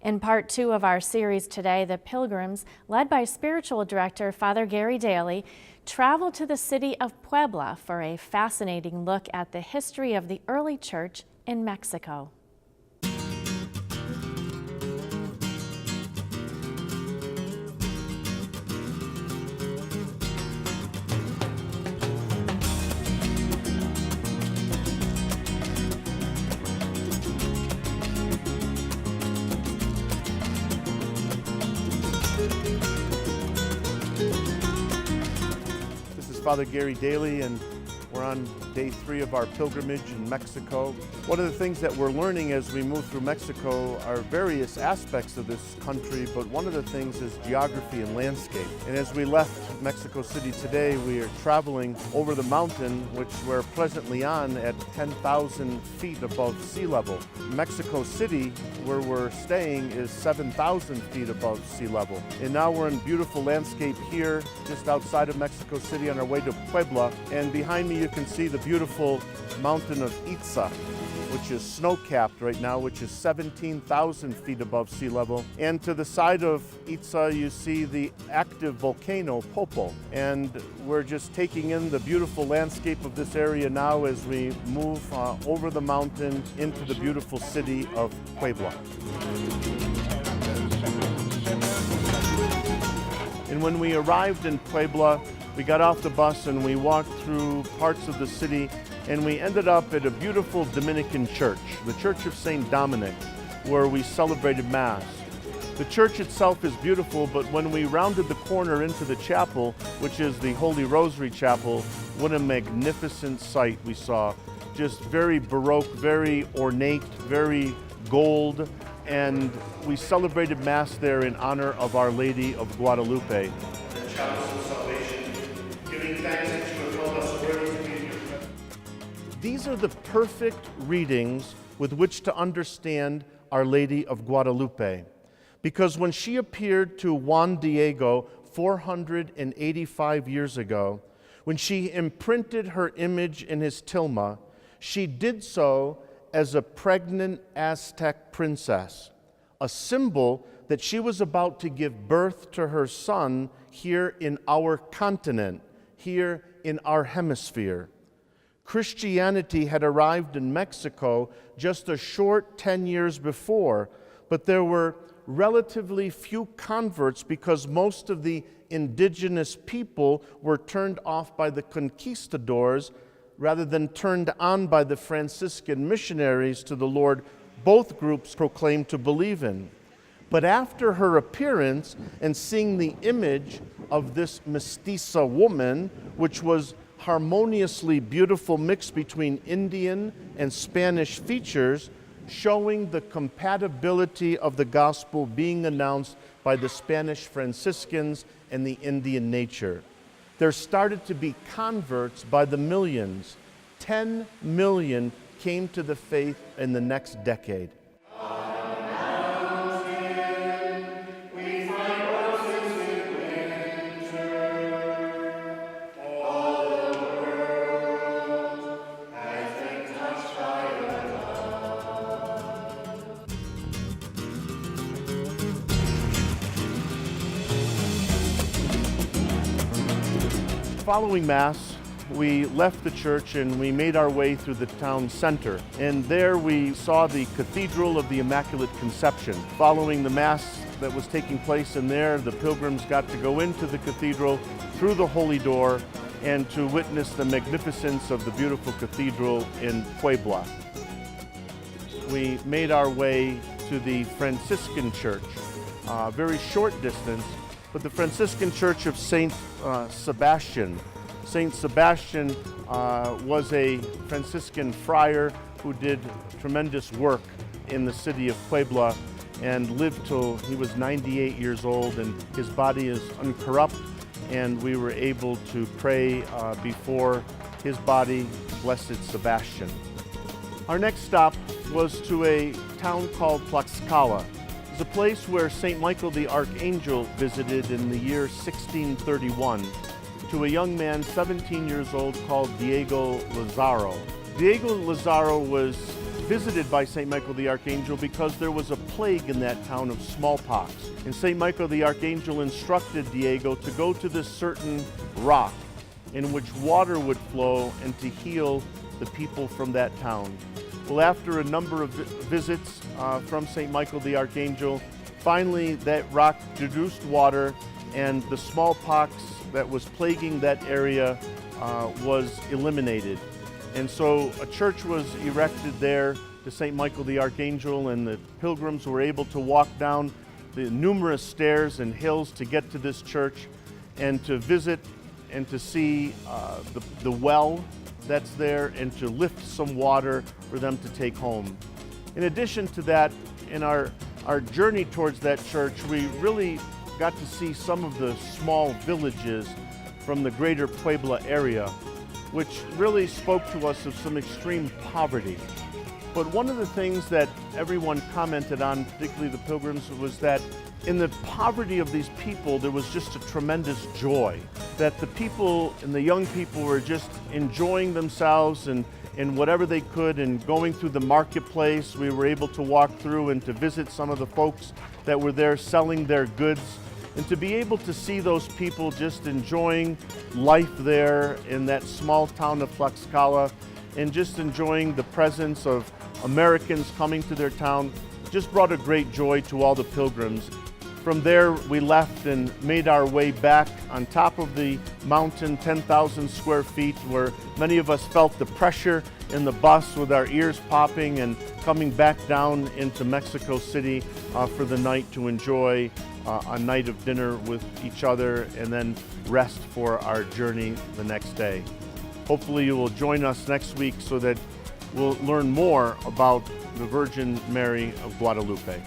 In part 2 of our series today, the Pilgrims, led by spiritual director Father Gary DAILEY, traveled to the city of Puebla for a fascinating look at the history of the early church in Mexico. Father Gary DAILEY, and we're on day 3 of our pilgrimage in Mexico. One of the things that we're learning as we move through Mexico are various aspects of this country, but one of the things is geography and landscape. And as we left Mexico City today, we are traveling over the mountain, which we're presently on at 10,000 feet above sea level. Mexico City, where we're staying, is 7,000 feet above sea level. And now we're in beautiful landscape here, just outside of Mexico City on our way to Puebla. And behind me you can see the beautiful mountain of Itza, which is snow-capped right now, which is 17,000 feet above sea level. And to the side of Itza, you see the active volcano, Popo. And we're just taking in the beautiful landscape of this area now as we move over the mountain into the beautiful city of Puebla. And when we arrived in Puebla, we got off the bus and we walked through parts of the city, and we ended up at a beautiful Dominican church, the Church of St. Dominic, where we celebrated Mass. The church itself is beautiful, but when we rounded the corner into the chapel, which is the Holy Rosary Chapel, what a magnificent sight we saw. Just very Baroque, very ornate, very gold, and we celebrated Mass there in honor of Our Lady of Guadalupe. The chalice of salvation, giving thanks that you have held us worthy to be in your presence. These are the perfect readings with which to understand Our Lady of Guadalupe, because when she appeared to Juan Diego 485 years ago, when she imprinted her image in his tilma, she did so as a pregnant Aztec princess, a symbol that she was about to give birth to her son here in our continent, here in our hemisphere. Christianity had arrived in Mexico just a short 10 years before, but there were relatively few converts because most of the indigenous people were turned off by the conquistadors rather than turned on by the Franciscan missionaries to the Lord both groups proclaimed to believe in. But after her appearance and seeing the image of this mestiza woman, which was harmoniously beautiful mix between Indian and Spanish features, showing the compatibility of the gospel being announced by the Spanish Franciscans and the Indian nature, there started to be converts by the millions. 10 million came to the faith in the next decade. Following Mass, we left the church and we made our way through the town center. And there we saw the Cathedral of the Immaculate Conception. Following the Mass that was taking place in there, the pilgrims got to go into the cathedral through the Holy Door and to witness the magnificence of the beautiful cathedral in Puebla. We made our way to the Franciscan church, a very short distance, but the Franciscan Church of St. Sebastian. St. Sebastian was a Franciscan friar who did tremendous work in the city of Puebla and lived till he was 98 years old, and his body is uncorrupt, and we were able to pray before his body, Blessed Sebastian. Our next stop was to a town called Tlaxcala. It's a place where St. Michael the Archangel visited in the year 1631 to a young man 17 years old called Diego Lazaro. Diego Lazaro was visited by St. Michael the Archangel because there was a plague in that town of smallpox. And St. Michael the Archangel instructed Diego to go to this certain rock in which water would flow and to heal the people from that town. Well, after a number of visits from St. Michael the Archangel, finally that rock produced water, and the smallpox that was plaguing that area was eliminated. And so a church was erected there to St. Michael the Archangel, and the pilgrims were able to walk down the numerous stairs and hills to get to this church and to visit and to see the well that's there and to lift some water for them to take home. In addition to that, in our journey towards that church, we really got to see some of the small villages from the greater Puebla area, which really spoke to us of some extreme poverty. But one of the things that everyone commented on, particularly the pilgrims, was that in the poverty of these people, there was just a tremendous joy. That the people and the young people were just enjoying themselves and whatever they could, and going through the marketplace. We were able to walk through and to visit some of the folks that were there selling their goods, and to be able to see those people just enjoying life there in that small town of Tlaxcala, and just enjoying the presence of Americans coming to their town, just brought a great joy to all the pilgrims. From there, we left and made our way back on top of the mountain, 10,000 square feet, where many of us felt the pressure in the bus with our ears popping, and coming back down into Mexico City for the night to enjoy a night of dinner with each other and then rest for our journey the next day. Hopefully you will join us next week so that we'll learn more about the Virgin Mary of Guadalupe.